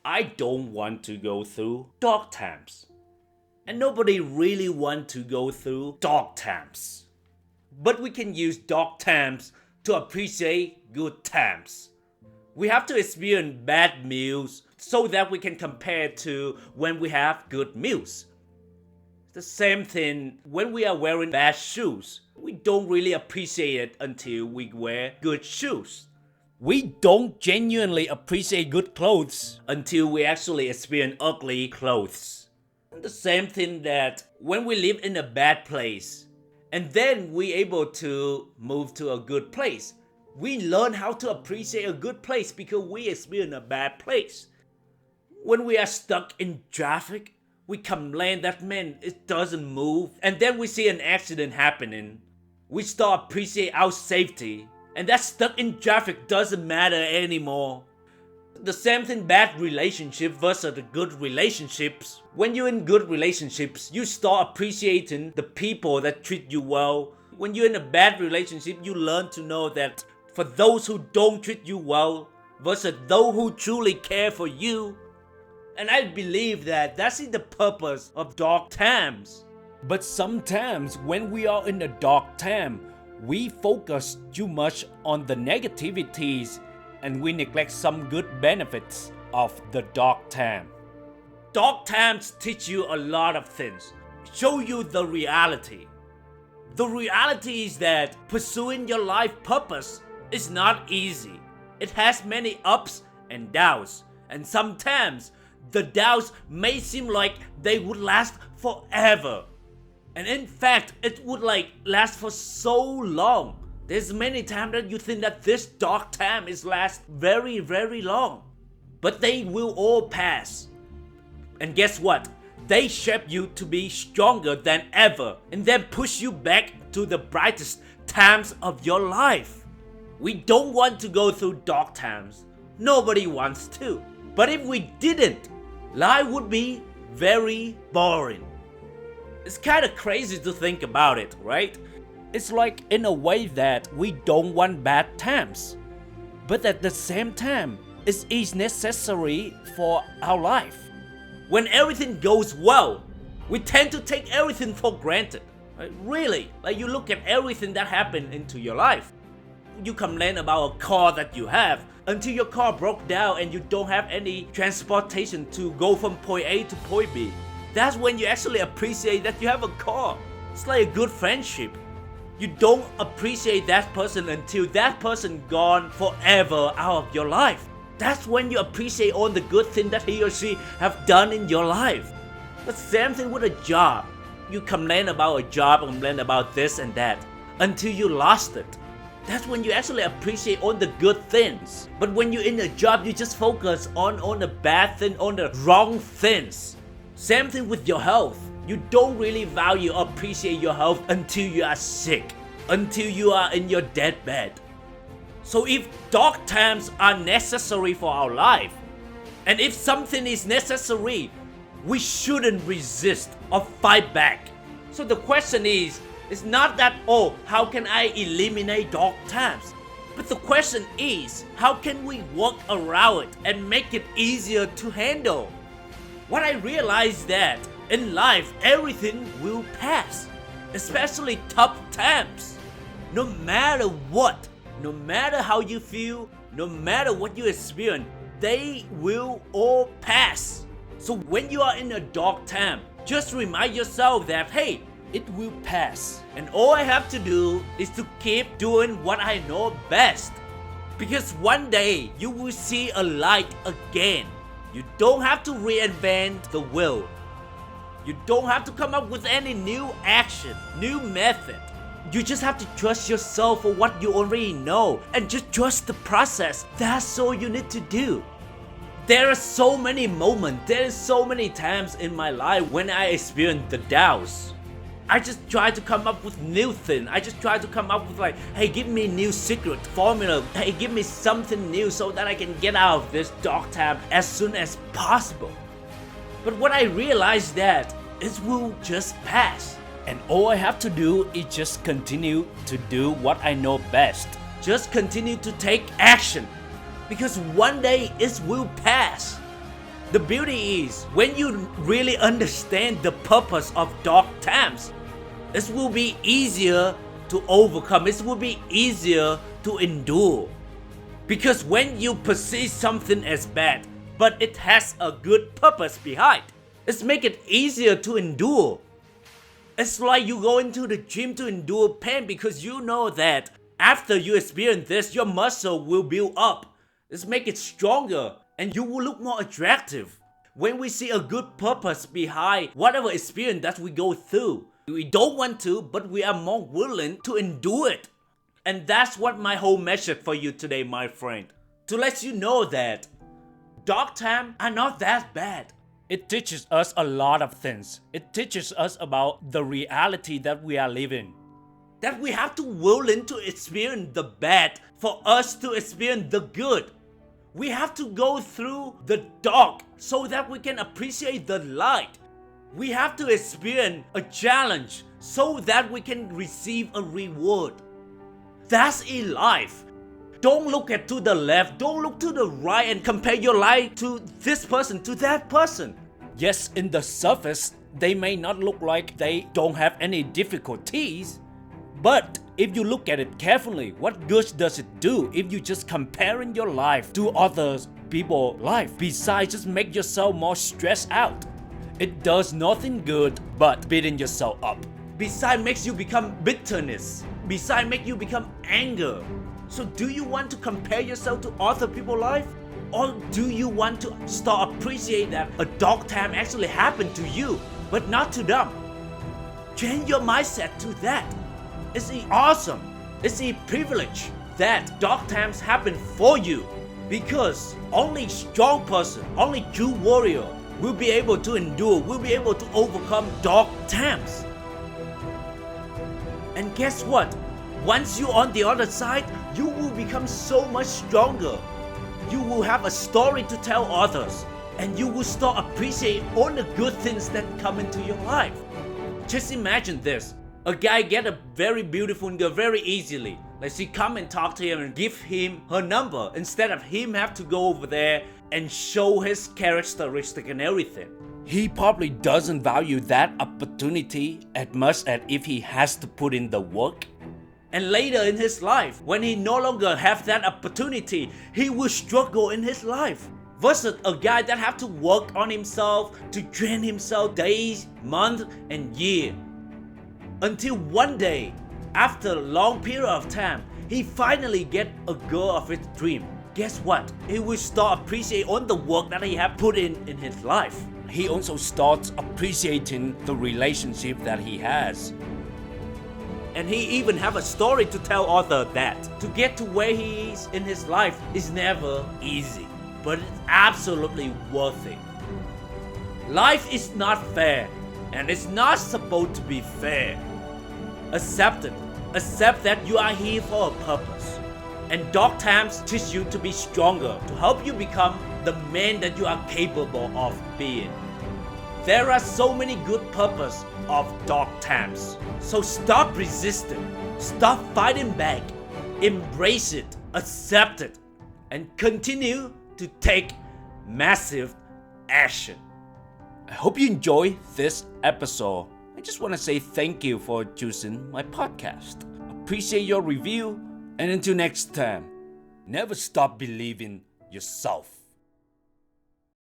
I don't want to go through dark times. And nobody really wants to go through dark times. But we can use dark times to appreciate good times. We have to experience bad meals so that we can compare to when we have good meals. The same thing when we are wearing bad shoes. We don't really appreciate it until we wear good shoes. We don't genuinely appreciate good clothes until we actually experience ugly clothes. The same thing that when we live in a bad place and then we able to move to a good place, we learn how to appreciate a good place because we experience a bad place. When we are stuck in traffic, we complain that man, it doesn't move, and then we see an accident happening. We start appreciate our safety, and that stuck in traffic doesn't matter anymore. The same thing bad relationship versus the good relationships. When you're in good relationships, you start appreciating the people that treat you well. When you're in a bad relationship, you learn to know that for those who don't treat you well versus those who truly care for you. And I believe that that's the purpose of dark times. But sometimes when we are in a dark time, we focus too much on the negativities and we neglect some good benefits of the dark time. Dark times teach you a lot of things, show you the reality. The reality is that pursuing your life purpose is not easy. It has many ups and downs, and sometimes the downs may seem like they would last forever. And in fact, it would last for so long. There's many times that you think that this dark time is last very, very long. But they will all pass. And guess what? They shape you to be stronger than ever and then push you back to the brightest times of your life. We don't want to go through dark times. Nobody wants to. But if we didn't, life would be very boring. It's kind of crazy to think about it, right? It's like in a way that we don't want bad times. But at the same time, it is necessary for our life. When everything goes well, we tend to take everything for granted. Right? Really, you look at everything that happened into your life. You complain about a car that you have until your car broke down and you don't have any transportation to go from point A to point B. That's when you actually appreciate that you have a car. It's like a good friendship. You don't appreciate that person until that person gone forever out of your life. That's when you appreciate all the good things that he or she have done in your life. The same thing with a job. You complain about a job, complain about this and that until you lost it. That's when you actually appreciate all the good things. But when you're in a job, you just focus on the bad thing, on the wrong things. Same thing with your health. You don't really value or appreciate your health until you are sick, until you are in your deathbed. So if dark times are necessary for our life, and if something is necessary, we shouldn't resist or fight back. So the question is, it's not that, oh, how can I eliminate dark times? But the question is, how can we work around it and make it easier to handle? What I realized that in life, everything will pass, especially tough times. No matter what, no matter how you feel, no matter what you experience, they will all pass. So when you are in a dark time, just remind yourself that, hey, it will pass. And all I have to do is to keep doing what I know best. Because one day you will see a light again. You don't have to reinvent the wheel. You don't have to come up with any new action, new method. You just have to trust yourself for what you already know and just trust the process. That's all you need to do. There are so many moments, there are so many times in my life when I experience the doubts. I just try to come up with new things. I just try to come up with hey, give me a new secret formula. Hey, give me something new so that I can get out of this dark time as soon as possible. But what I realized that it will just pass. And all I have to do is just continue to do what I know best. Just continue to take action. Because one day it will pass. The beauty is, when you really understand the purpose of dark times, it will be easier to overcome. It will be easier to endure. Because when you perceive something as bad, but it has a good purpose behind, it makes it easier to endure. It's like you go into the gym to endure pain because you know that after you experience this, your muscle will build up. It makes it stronger and you will look more attractive. When we see a good purpose behind whatever experience that we go through, we don't want to, but we are more willing to endure it. And that's what my whole message for you today, my friend. To let you know that dark times are not that bad. It teaches us a lot of things. It teaches us about the reality that we are living. That we have to willing to experience the bad for us to experience the good. We have to go through the dark so that we can appreciate the light. We have to experience a challenge so that we can receive a reward. That's in life. Don't look to the left, don't look to the right and compare your life to this person, to that person. Yes, in the surface, they may not look like they don't have any difficulties. But if you look at it carefully, what good does it do if you just comparing your life to other people's life? Besides just make yourself more stressed out. It does nothing good but beating yourself up. Besides makes you become bitterness. Besides make you become anger. So do you want to compare yourself to other people's life? Or do you want to start appreciate that a dark time actually happened to you, but not to them? Change your mindset to that. It's awesome. It's a privilege that dark times happen for you, because only strong person, only true warrior will be able to endure, will be able to overcome dark times. And guess what? Once you're on the other side, you will become so much stronger. You will have a story to tell others, and you will start appreciating all the good things that come into your life. Just imagine this. A guy get a very beautiful girl very easily. Like she come and talk to him and give him her number instead of him have to go over there and show his characteristic and everything. He probably doesn't value that opportunity as much as if he has to put in the work. And later in his life, when he no longer have that opportunity, he will struggle in his life. Versus a guy that have to work on himself, to train himself days, months, and years. Until one day, after a long period of time, he finally get a girl of his dream. Guess what? He will start appreciating all the work that he have put in his life. He also starts appreciating the relationship that he has. And he even have a story to tell others that to get to where he is in his life is never easy, but it's absolutely worth it. Life is not fair, and it's not supposed to be fair. Accept it. Accept that you are here for a purpose. And dark times teach you to be stronger, to help you become the man that you are capable of being. There are so many good purposes of dark times. So stop resisting, stop fighting back, embrace it, accept it, and continue to take massive action. I hope you enjoy this episode. I just want to say thank you for choosing my podcast. Appreciate your review, and until next time, never stop believing yourself.